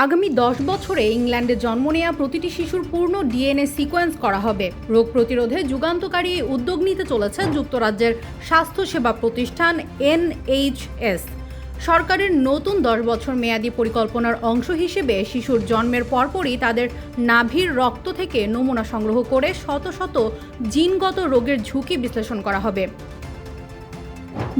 আগামী 10 বছরে ইংল্যান্ডে জন্ম নেওয়া প্রতিটি শিশুর পূর্ণ ডিএনএ সিকোয়েন্স করা হবে। রোগ প্রতিরোধে যুগান্তকারী উদ্যোগ নিতে চলেছে যুক্তরাজ্যের স্বাস্থ্যসেবা প্রতিষ্ঠান NHS। সরকারের নতুন 10 বছর মেয়াদী পরিকল্পনার অংশ হিসেবে শিশুর জন্মের পরপরই তাদের নাভির রক্ত থেকে নমুনা সংগ্রহ করে শত শত জিনগত রোগের ঝুঁকি বিশ্লেষণ করা হবে।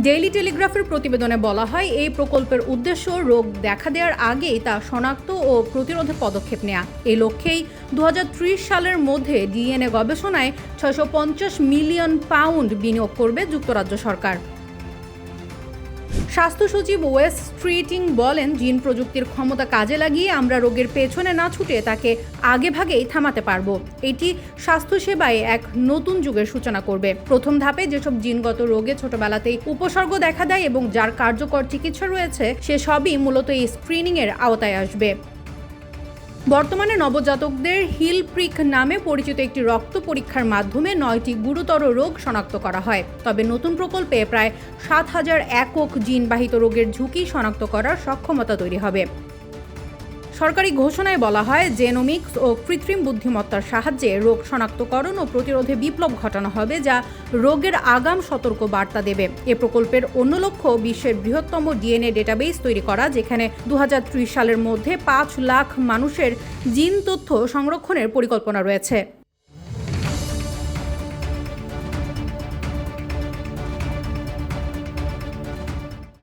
ডেইলি টেলিগ্রাফের প্রতিবেদনে বলা হয়, এই প্রকল্পের উদ্দেশ্য রোগ দেখা দেওয়ার আগেই তা শনাক্ত ও প্রতিরোধে পদক্ষেপ নেওয়া। এই লক্ষ্যেই 2030 সালের মধ্যে ডিএনএ গবেষণায় 650 মিলিয়ন পাউন্ড বিনিয়োগ করবে যুক্তরাজ্য সরকার। স্বাস্থ্য সচিব ওয়েস স্ট্রিটিং বলেন, জিন প্রযুক্তির ক্ষমতা কাজে লাগিয়ে আমরা রোগের পেছনে না ছুটে তাকে আগেভাগেই থামাতে পারবো। এটি স্বাস্থ্যসেবায় এক নতুন যুগের সূচনা করবে। প্রথম ধাপে যেসব জিনগত রোগে ছোটবেলাতেই উপসর্গ দেখা দেয় এবং যার কার্যকর চিকিৎসা রয়েছে, সে সবই মূলত এই স্ক্রিনিংয়ের আওতায় আসবে। বর্তমানে নবজাতকদের হিল প্রিক নামে পরিচিত একটি রক্ত পরীক্ষার মাধ্যমে 9টি গুরুতর রোগ শনাক্ত করা হয়। তবে নতুন প্রকল্পে প্রায় 7,000 একক জিনবাহিত রোগের ঝুঁকি শনাক্ত করার সক্ষমতা তৈরি হবে। সরকারি ঘোষণায় বলা হয়, জেনোমিক্স ও কৃত্রিম বুদ্ধিমত্তার সাহায্যে রোগ শনাক্তকরণ ও প্রতিরোধে বিপ্লব ঘটানো হবে, যা রোগের আগাম সতর্ক বার্তা দেবে। এ প্রকল্পের অন্য লক্ষ্য বিশ্বের বৃহত্তম ডিএনএ ডেটাবেস তৈরি করা, যেখানে 2030 সালের মধ্যে 5 লাখ মানুষের জিন তথ্য সংরক্ষণের পরিকল্পনা রয়েছে।